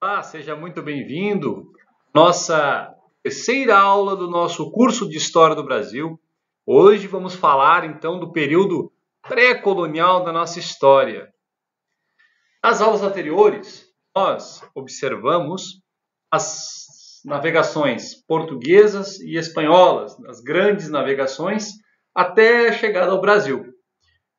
Olá, seja muito bem-vindo. Nossa terceira aula do nosso curso de História do Brasil. Hoje vamos falar então do período pré-colonial da nossa história. Nas aulas anteriores, nós observamos as navegações portuguesas e espanholas, as grandes navegações, até a chegada ao Brasil.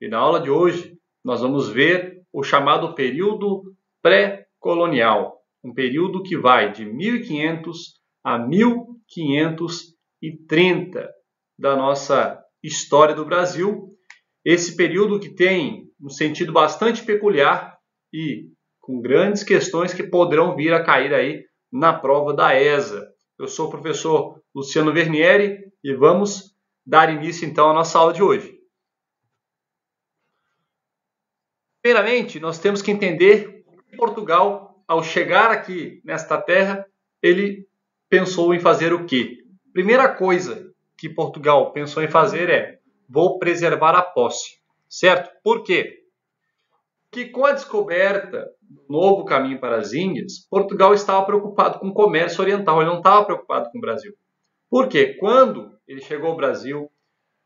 E na aula de hoje, nós vamos ver o chamado período pré-colonial. Um período que vai de 1500 a 1530 da nossa história do Brasil. Esse período que tem um sentido bastante peculiar e com grandes questões que poderão vir a cair aí na prova da ESA. Eu sou o professor Luciano Vernieri e vamos dar início então à nossa aula de hoje. Primeiramente, nós temos que entender que Portugal, ao chegar aqui nesta terra, ele pensou em fazer o quê? Primeira coisa que Portugal pensou em fazer é: vou preservar a posse, certo? Por quê? Porque com a descoberta do novo caminho para as Índias, Portugal estava preocupado com o comércio oriental, ele não estava preocupado com o Brasil. Por quê? Quando ele chegou ao Brasil,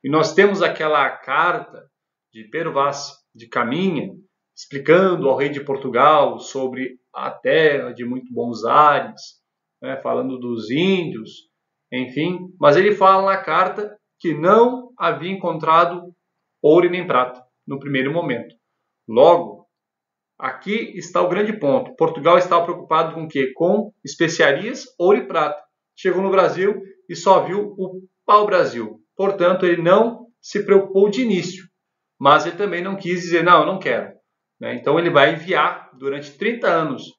e nós temos aquela carta de Pero Vaz de Caminha, explicando ao rei de Portugal sobre a terra de muito bons ares, né, falando dos índios, enfim. Mas ele fala na carta que não havia encontrado ouro e nem prata no primeiro momento. Logo, aqui está o grande ponto. Portugal estava preocupado com o quê? Com especiarias, ouro e prata. Chegou no Brasil e só viu o pau-brasil. Portanto, ele não se preocupou de início. Mas ele também não quis dizer, não, eu não quero. Então ele vai enviar, durante 30 anos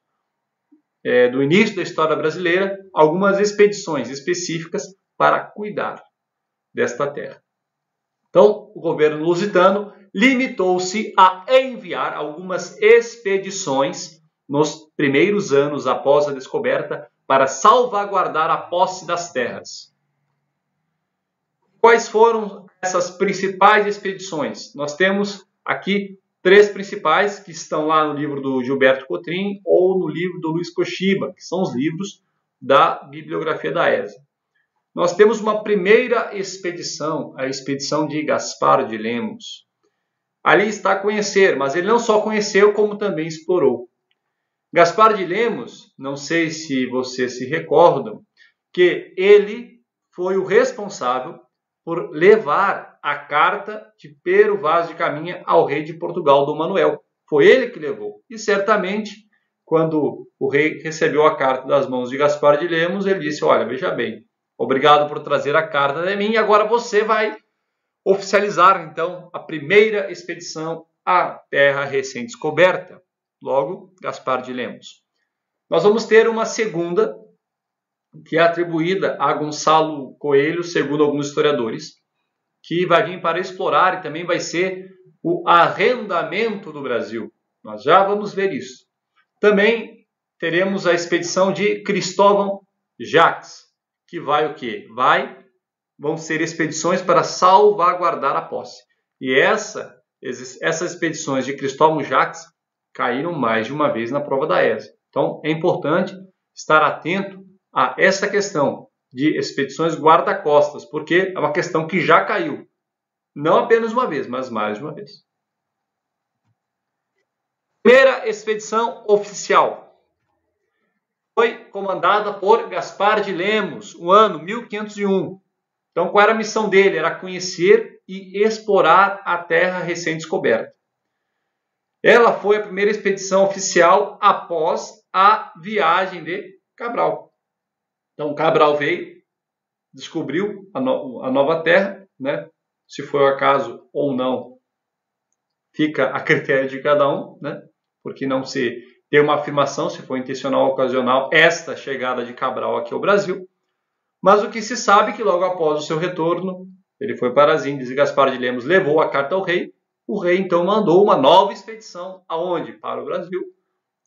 do início da história brasileira, algumas expedições específicas para cuidar desta terra. Então, o governo lusitano limitou-se a enviar algumas expedições nos primeiros anos após a descoberta para salvaguardar a posse das terras. Quais foram essas principais expedições? Nós temos aqui 3 principais que estão lá no livro do Gilberto Cotrim ou no livro do Luiz Kochiba, que são os livros da bibliografia da ESA. Nós temos uma primeira expedição, a expedição de Gaspar de Lemos. Ali está a conhecer, mas ele não só conheceu, como também explorou. Gaspar de Lemos, não sei se vocês se recordam, que ele foi o responsável por levar a carta de Pero Vaz de Caminha ao rei de Portugal, Dom Manuel. Foi ele que levou. E certamente, quando o rei recebeu a carta das mãos de Gaspar de Lemos, ele disse: olha, veja bem, obrigado por trazer a carta de mim, e agora você vai oficializar, então, a primeira expedição à terra recém-descoberta. Logo, Gaspar de Lemos. Nós vamos ter uma segunda, que é atribuída a Gonçalo Coelho, segundo alguns historiadores, que vai vir para explorar e também vai ser o arrendamento do Brasil. Nós já vamos ver isso. Também teremos a expedição de Cristóvão Jacques, que vai o quê? Vão ser expedições para salvaguardar a posse. E essas expedições de Cristóvão Jacques caíram mais de uma vez na prova da ESA. Então, é importante estar atento a essa questão de expedições guarda-costas, porque é uma questão que já caiu. Não apenas uma vez, mas mais de uma vez. Primeira expedição oficial foi comandada por Gaspar de Lemos, no ano 1501. Então, qual era a missão dele? Era conhecer e explorar a terra recém-descoberta. Ela foi a primeira expedição oficial após a viagem de Cabral. Então, Cabral veio, descobriu a nova terra, né? Se foi o acaso ou não, fica a critério de cada um, né? Porque não se tem uma afirmação, se foi intencional ou ocasional, esta chegada de Cabral aqui ao Brasil. Mas o que se sabe é que logo após o seu retorno, ele foi para as Índias e Gaspar de Lemos levou a carta ao rei. O rei então mandou uma nova expedição, aonde? Para o Brasil,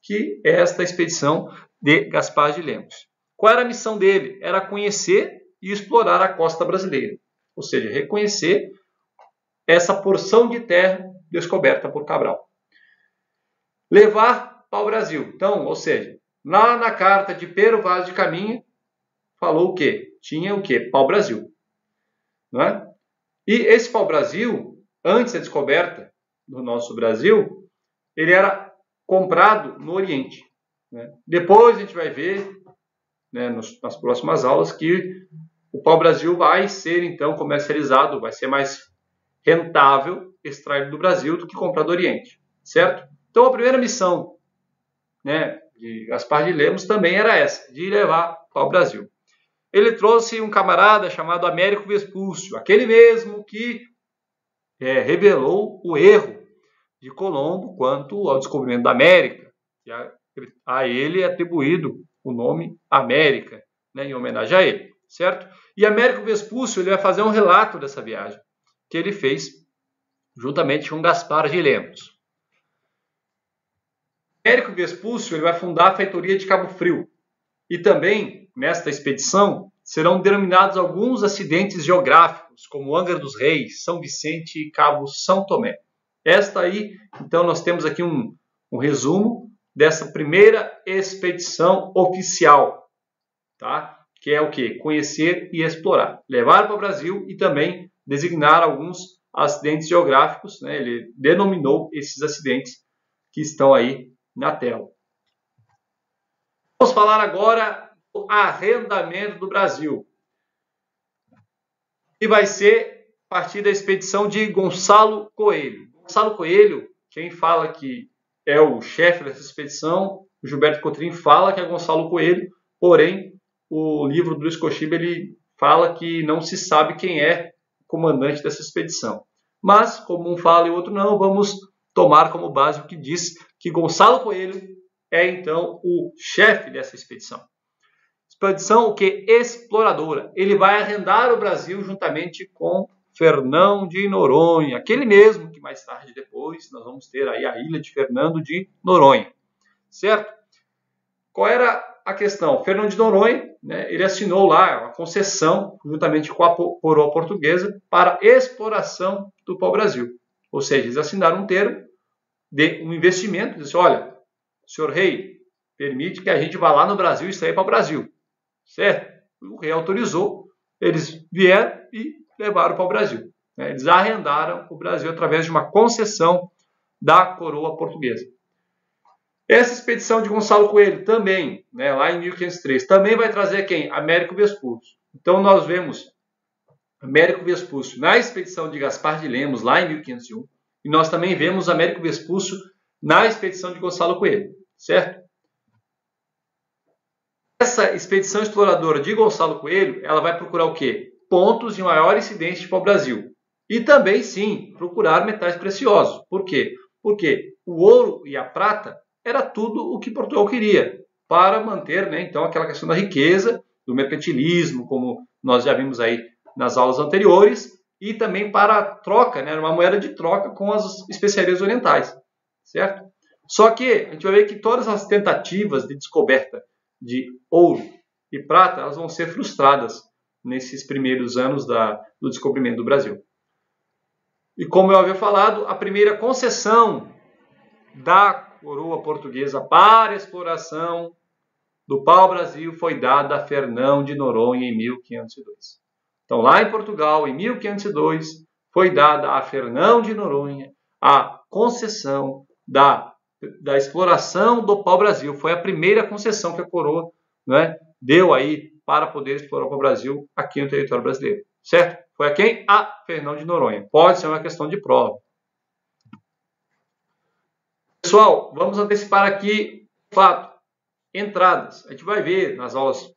que é esta expedição de Gaspar de Lemos. Qual era a missão dele? Era conhecer e explorar a costa brasileira, ou seja, reconhecer essa porção de terra descoberta por Cabral. Levar para o Brasil, então, ou seja, Lá na carta de Pero Vaz de Caminha, falou o quê? Tinha o quê? Pau-brasil. Não é? E esse pau-brasil, antes da descoberta do nosso Brasil, ele era comprado no Oriente. Né? Depois a gente vai ver, né, nas próximas aulas, que o pau-brasil vai ser então comercializado, vai ser mais rentável extrair do Brasil do que comprar do Oriente, certo? Então a primeira missão, né, de Gaspar de Lemos também era essa, de levar pau-brasil. Ele trouxe um camarada chamado Américo Vespúcio, aquele mesmo que revelou o erro de Colombo quanto ao descobrimento da América. E a ele é atribuído o nome América, né, em homenagem a ele, certo? E Américo Vespúcio ele vai fazer um relato dessa viagem que ele fez juntamente com Gaspar de Lemos. Américo Vespúcio ele vai fundar a feitoria de Cabo Frio. E também, nesta expedição, serão denominados alguns acidentes geográficos, como Angra dos Reis, São Vicente e Cabo São Tomé. Esta aí, então, nós temos aqui um resumo dessa primeira expedição oficial, tá? Que é o quê? Conhecer e explorar. Levar para o Brasil e também designar alguns acidentes geográficos, né? Ele denominou esses acidentes que estão aí na tela. Vamos falar agora do arrendamento do Brasil. E vai ser a partir da expedição de Gonçalo Coelho. Gonçalo Coelho, quem fala que é o chefe dessa expedição, o Gilberto Cotrim fala que é Gonçalo Coelho, porém o livro do Luiz Kochiba ele fala que não se sabe quem é o comandante dessa expedição. Mas, como um fala e o outro não, vamos tomar como base o que diz que Gonçalo Coelho é então o chefe dessa expedição. Expedição o que? Exploradora. Ele vai arrendar o Brasil juntamente com Fernão de Noronha, aquele mesmo que mais tarde depois nós vamos ter aí a ilha de Fernando de Noronha, certo? Qual era a questão? Fernão de Noronha, né, ele assinou lá uma concessão juntamente com a coroa portuguesa para exploração do pau-brasil. Ou seja, eles assinaram um termo de um investimento, disse, olha, senhor rei, permite que a gente vá lá no Brasil e extrair para o Brasil. Certo? O rei autorizou, eles vieram e levaram para o Brasil. Eles arrendaram o Brasil através de uma concessão da coroa portuguesa. Essa expedição de Gonçalo Coelho também, né, lá em 1503, também vai trazer quem? Américo Vespúcio. Então nós vemos Américo Vespúcio na expedição de Gaspar de Lemos, lá em 1501, e nós também vemos Américo Vespúcio na expedição de Gonçalo Coelho, certo? Essa expedição exploradora de Gonçalo Coelho, ela vai procurar o quê? Pontos de maior incidência para o Brasil. E também, sim, procurar metais preciosos. Por quê? Porque o ouro e a prata era tudo o que Portugal queria para manter, né, então, aquela questão da riqueza, do mercantilismo, como nós já vimos aí nas aulas anteriores, e também para a troca, né, uma moeda de troca com as especiarias orientais, certo? Só que a gente vai ver que todas as tentativas de descoberta de ouro e prata, elas vão ser frustradas nesses primeiros anos do descobrimento do Brasil. E como eu havia falado, a primeira concessão da coroa portuguesa para a exploração do pau-brasil foi dada a Fernão de Noronha em 1502. Então, lá em Portugal, em 1502, foi dada a Fernão de Noronha a concessão da exploração do pau-brasil. Foi a primeira concessão que a coroa, né, deu aí para poder explorar o pau-brasil aqui no território brasileiro. Certo? Foi a quem? A Fernão de Noronha. Pode ser uma questão de prova. Pessoal, vamos antecipar aqui o fato. Entradas. A gente vai ver nas aulas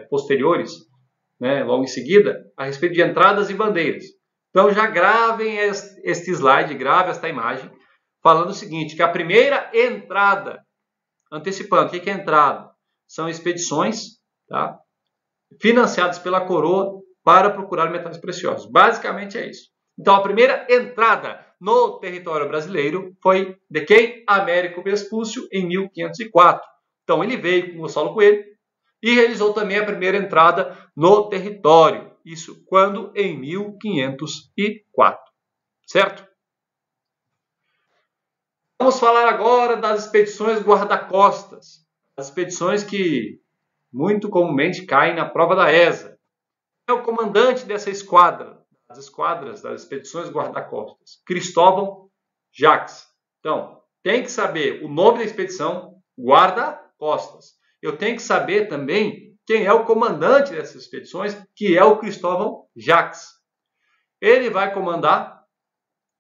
posteriores, né, logo em seguida, a respeito de entradas e bandeiras. Então já gravem este slide, grave esta imagem, falando o seguinte, que a primeira entrada, antecipando, o que é entrada? São expedições, tá, financiadas pela coroa para procurar metais preciosos. Basicamente é isso. Então a primeira entrada no território brasileiro foi de quem? Américo Vespúcio, em 1504. Então ele veio com Gonçalo Coelho e realizou também a primeira entrada no território. Isso quando? Em 1504. Certo? Vamos falar agora das expedições guarda-costas. as expedições que muito comumente caem na prova da ESA. É o comandante dessa esquadra, das esquadras das expedições guarda-costas, Cristóvão Jacques. Então, tem que saber o nome da expedição, guarda-costas. Eu tenho que saber também quem é o comandante dessas expedições, que é o Cristóvão Jacques. Ele vai comandar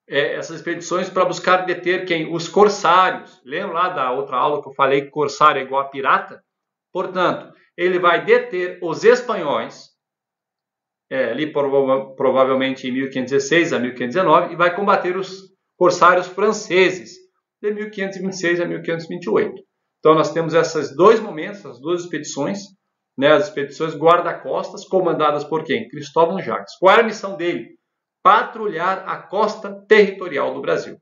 essas expedições para buscar deter quem? Os corsários. Lembra lá da outra aula que eu falei que corsário é igual a pirata? Portanto, ele vai deter os espanhóis, ali provavelmente em 1516 a 1519, e vai combater os corsários franceses, de 1526 a 1528. Então, nós temos esses dois momentos, as duas expedições, as expedições guarda-costas, comandadas por quem? Cristóvão Jacques. Qual era a missão dele? Patrulhar a costa territorial do Brasil.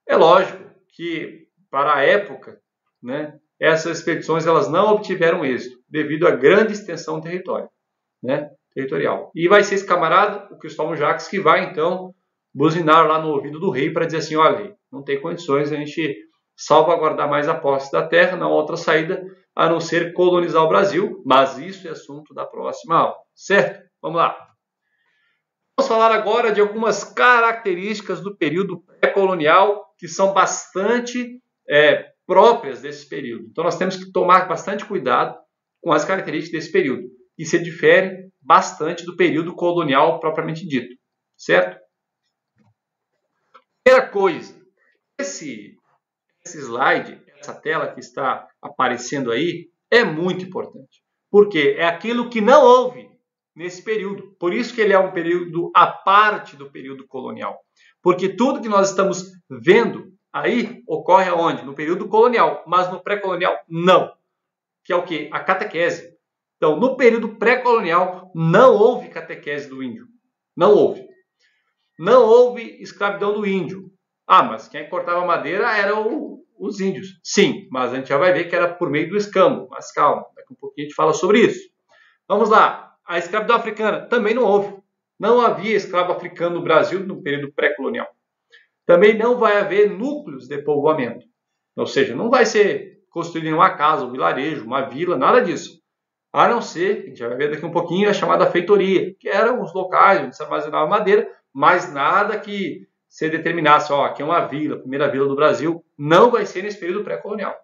É lógico que, para a época, essas expedições elas não obtiveram êxito, devido à grande extensão territorial. E vai ser esse camarada, o Cristóvão Jacques, que vai, então, buzinar lá no ouvido do rei para dizer assim, olha, rei, não tem condições a gente salvaguardar mais a posse da terra, não há outra saída a não ser colonizar o Brasil, mas isso é assunto da próxima aula, certo? Vamos lá. Vamos falar agora de algumas características do período pré-colonial que são bastante próprias desse período. Então nós temos que tomar bastante cuidado com as características desse período, que se diferem bastante do período colonial propriamente dito, certo? Primeira coisa, esse slide, essa tela que está aparecendo aí, é muito importante, porque é aquilo que não houve nesse período. Por isso que ele é um período à parte do período colonial. Porque tudo que nós estamos vendo aí ocorre aonde? No período colonial, mas no pré-colonial não. Que é o quê? A catequese. Então, no período pré-colonial não houve catequese do índio. Não houve. Não houve escravidão do índio. Ah, mas quem cortava madeira eram os índios. Sim, mas a gente já vai ver que era por meio do escambo. Mas calma, daqui a um pouquinho a gente fala sobre isso. Vamos lá. A escravidão africana também não houve. Não havia escravo africano no Brasil no período pré-colonial. Também não vai haver núcleos de povoamento. Ou seja, não vai ser construído uma casa, um vilarejo, uma vila, nada disso. A não ser, a gente vai ver daqui um pouquinho, a chamada feitoria, que eram os locais onde se armazenava madeira, mas nada que se determinasse, aqui é uma vila, a primeira vila do Brasil, não vai ser nesse período pré-colonial.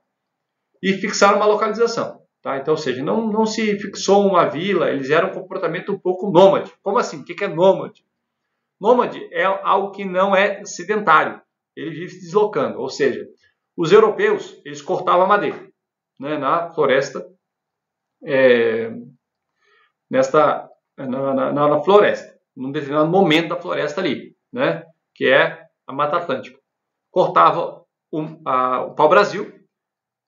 E fixaram uma localização. Tá? Então, ou seja, não se fixou uma vila, eles eram um comportamento um pouco nômade. Como assim? O que é nômade? Nômade é algo que não é sedentário. Ele vive se deslocando. Ou seja, os europeus, eles cortavam a madeira na floresta, na floresta, num determinado momento da floresta ali, que é a Mata Atlântica. Cortava o pau-brasil.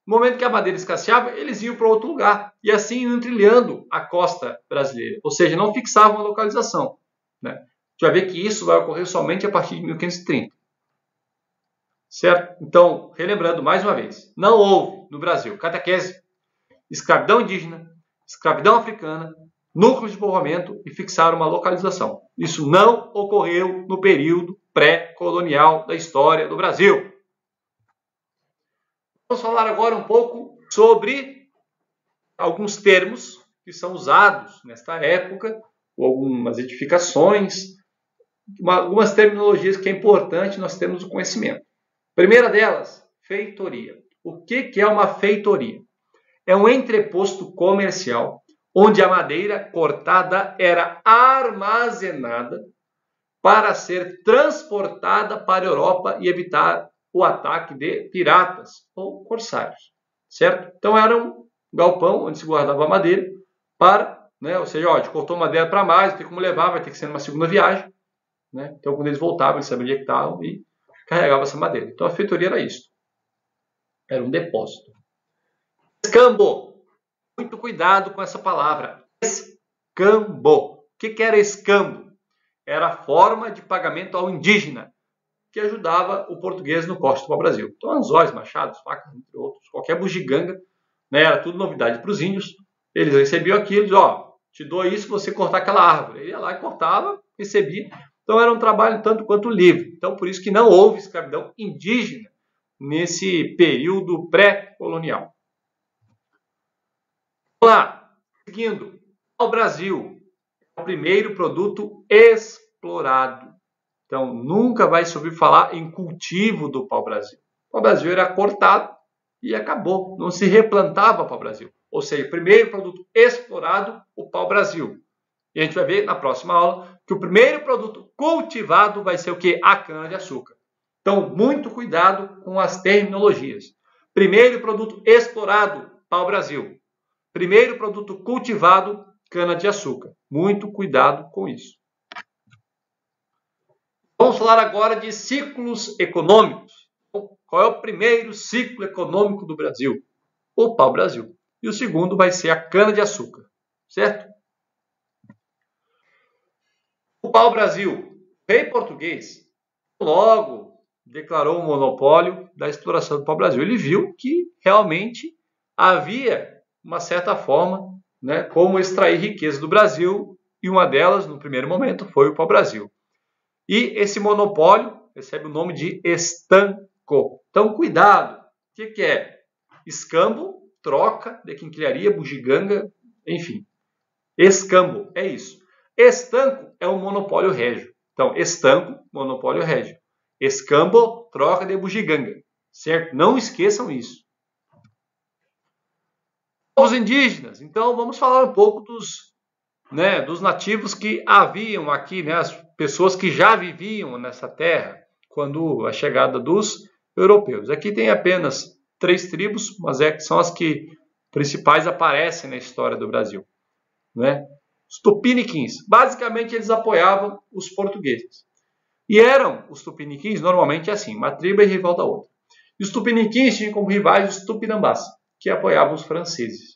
No momento que a madeira escasseava, eles iam para outro lugar. E assim iam trilhando a costa brasileira. Ou seja, não fixavam a localização. A gente vai ver que isso vai ocorrer somente a partir de 1530. Certo? Então, relembrando mais uma vez, não houve no Brasil catequese, escravidão indígena, escravidão africana, núcleos de povoamento e fixaram uma localização. Isso não ocorreu no período pré-colonial da história do Brasil. Vamos falar agora um pouco sobre alguns termos que são usados nesta época, ou algumas edificações, algumas terminologias que é importante nós termos o conhecimento. Primeira delas, feitoria. O que é uma feitoria? É um entreposto comercial onde a madeira cortada era armazenada para ser transportada para a Europa e evitar o ataque de piratas ou corsários, certo? Então era um galpão onde se guardava madeira para, ou seja, a gente cortou madeira para mais, não tem como levar, vai ter que ser numa segunda viagem, Então quando eles voltavam, eles sabiam onde é que estavam e carregavam essa madeira. Então a feitoria era isso, era um depósito. Escambo, muito cuidado com essa palavra, escambo. O que era escambo? Era a forma de pagamento ao indígena, que ajudava o português no corte do Brasil. Então, anzóis, machados, facas, entre outros, qualquer bugiganga, era tudo novidade para os índios. Eles recebiam aquilo, diziam, te dou isso se você cortar aquela árvore. Ele ia lá e cortava, recebia. Então, era um trabalho tanto quanto livre. Então, por isso que não houve escravidão indígena nesse período pré-colonial. Vamos lá, seguindo. O Brasil é o primeiro produto explorado. Então, nunca vai se ouvir falar em cultivo do pau-brasil. O pau-brasil era cortado e acabou. Não se replantava pau-brasil. Ou seja, o primeiro produto explorado, o pau-brasil. E a gente vai ver na próxima aula que o primeiro produto cultivado vai ser o quê? A cana-de-açúcar. Então, muito cuidado com as terminologias. Primeiro produto explorado, pau-brasil. Primeiro produto cultivado, cana-de-açúcar. Muito cuidado com isso. Vamos falar agora de ciclos econômicos. Qual é o primeiro ciclo econômico do Brasil? O pau-brasil. E o segundo vai ser a cana-de-açúcar. Certo? O pau-brasil, rei português, logo declarou o monopólio da exploração do pau-brasil. Ele viu que realmente havia uma certa forma, né, como extrair riqueza do Brasil, e uma delas, no primeiro momento, foi o pau-brasil. E esse monopólio recebe o nome de estanco. Então, cuidado. O que é? Escambo, troca de quinquilharia, bugiganga, enfim. Escambo, é isso. Estanco é um monopólio régio. Então, estanco, monopólio régio. Escambo, troca de bugiganga. Certo? Não esqueçam isso. Os indígenas. Então, vamos falar um pouco dos nativos que haviam aqui, né, as pessoas que já viviam nessa terra quando a chegada dos europeus. Aqui tem apenas 3 tribos, mas são as que principais aparecem na história do Brasil. Né? Os tupiniquins. Basicamente, eles apoiavam os portugueses. E eram os tupiniquins, normalmente assim, uma tribo é rival da outra. E os tupiniquins tinham como rivais os tupinambás, que apoiavam os franceses.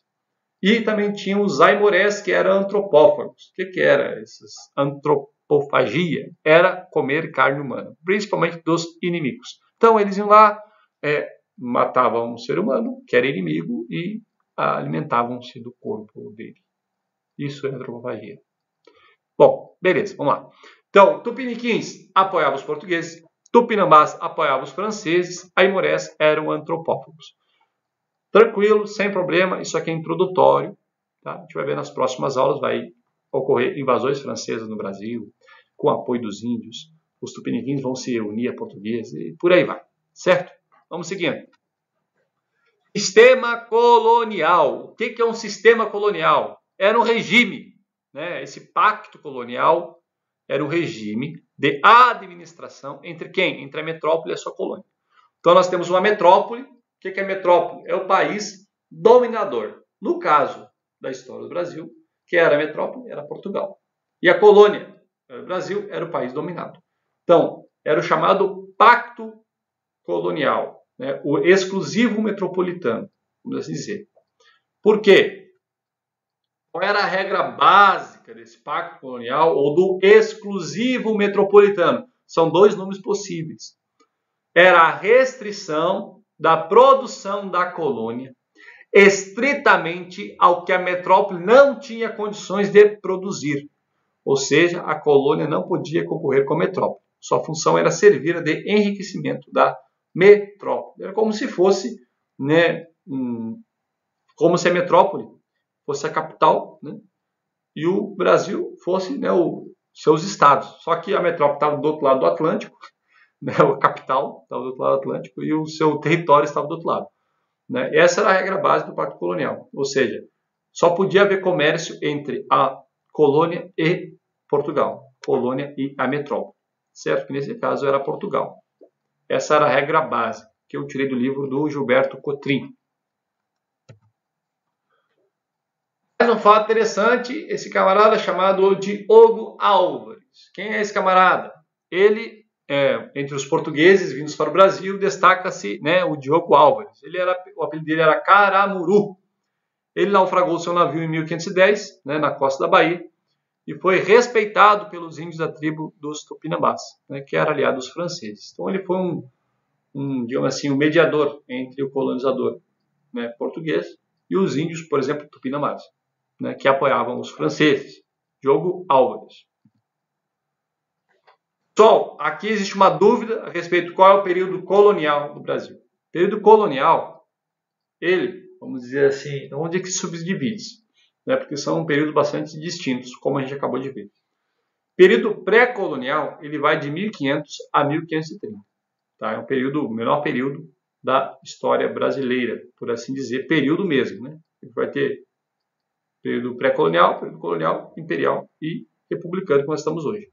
E também tinham os aimorés, que eram antropófagos. O que era essas antropofagia? Era comer carne humana, principalmente dos inimigos. Então eles iam lá, matavam um ser humano, que era inimigo, e alimentavam-se do corpo dele. Isso é antropofagia. Bom, beleza, vamos lá. Então, tupiniquins apoiavam os portugueses, tupinambás apoiavam os franceses, aimorés eram antropófagos. Tranquilo, sem problema, isso aqui é introdutório. Tá? A gente vai ver nas próximas aulas, vai ocorrer invasões francesas no Brasil, com apoio dos índios. Os tupiniquins vão se unir a portugueses e por aí vai. Certo? Vamos seguindo. Sistema colonial. O que é um sistema colonial? Era um regime. Né? Esse pacto colonial era um regime de administração entre quem? Entre a metrópole e a sua colônia. Então nós temos uma metrópole. O que é metrópole? É o país dominador. No caso da história do Brasil, que era a metrópole, era Portugal. E a colônia, o Brasil, era o país dominado. Então, era o chamado Pacto Colonial, né? O exclusivo metropolitano, vamos assim dizer. Por quê? Qual era a regra básica desse Pacto Colonial ou do exclusivo metropolitano? São 2 nomes possíveis. Era a restrição da produção da colônia estritamente ao que a metrópole não tinha condições de produzir. Ou seja, a colônia não podia concorrer com a metrópole. Sua função era servir de enriquecimento da metrópole. Era como se fosse, né, como se a metrópole fosse a capital, né, e o Brasil fosse, né, os seus estados. Só que a metrópole estava do outro lado do Atlântico, né, a capital estava do outro lado do Atlântico e o seu território estava do outro lado. Né? Essa era a regra básica do Pacto Colonial. Ou seja, só podia haver comércio entre a colônia e Portugal. Colônia e a metrópole. Certo? Que nesse caso era Portugal. Essa era a regra básica que eu tirei do livro do Gilberto Cotrim. Mais um fato interessante, esse camarada chamado Diogo Álvares. Quem é esse camarada? Ele, entre os portugueses vindos para o Brasil, destaca-se, né, o Diogo Álvares. O apelido dele era Caramuru. Ele naufragou seu navio em 1510, né, na costa da Bahia, e foi respeitado pelos índios da tribo dos Tupinambás, né, que era aliado dos franceses. Então ele foi digamos assim, um mediador entre o colonizador, né, português e os índios, por exemplo, Tupinambás, né, que apoiavam os franceses. Diogo Álvares. Pessoal, aqui existe uma dúvida a respeito de qual é o período colonial do Brasil. O período colonial, ele vamos dizer assim, onde é que subdivide, né? Porque são períodos bastante distintos, como a gente acabou de ver. Período pré-colonial, ele vai de 1500 a 1530. Tá? É o menor período da história brasileira, por assim dizer, período mesmo, né? Ele vai ter período pré-colonial, período colonial, imperial e republicano, que nós estamos hoje.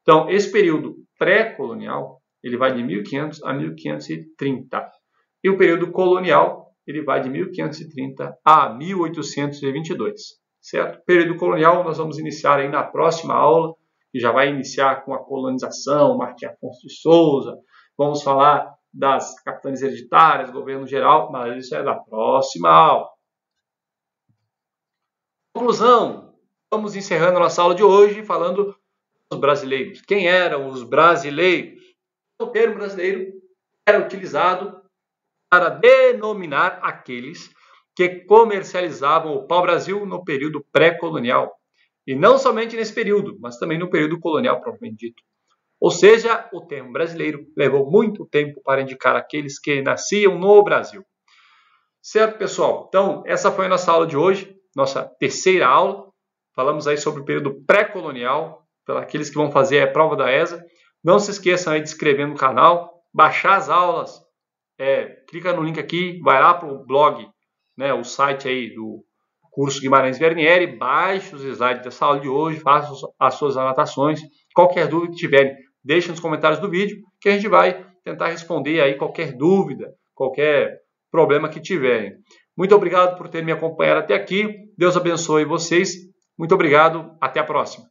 Então, esse período pré-colonial, ele vai de 1500 a 1530. E o período colonial, ele vai de 1530 a 1822. Certo? Período colonial, nós vamos iniciar aí na próxima aula, que já vai iniciar com a colonização, Martim Afonso de Souza. Vamos falar das capitanias hereditárias, governo geral, mas isso é da próxima aula. Conclusão, vamos encerrando a nossa aula de hoje falando dos brasileiros. Quem eram os brasileiros? O termo brasileiro era utilizado para denominar aqueles que comercializavam o pau-brasil no período pré-colonial. E não somente nesse período, mas também no período colonial, propriamente dito. Ou seja, o termo brasileiro levou muito tempo para indicar aqueles que nasciam no Brasil. Certo, pessoal? Então, essa foi a nossa aula de hoje, nossa terceira aula. Falamos aí sobre o período pré-colonial, para aqueles que vão fazer a prova da ESA. Não se esqueçam aí de se inscrever no canal, baixar as aulas. Clica no link aqui, vai lá para o blog, né, o site aí do curso Guimarães Vernieri, baixe os slides dessa aula de hoje, faça as suas anotações. Qualquer dúvida que tiverem, deixe nos comentários do vídeo, que a gente vai tentar responder aí qualquer dúvida, qualquer problema que tiverem. Muito obrigado por terem me acompanhado até aqui. Deus abençoe vocês. Muito obrigado. Até a próxima.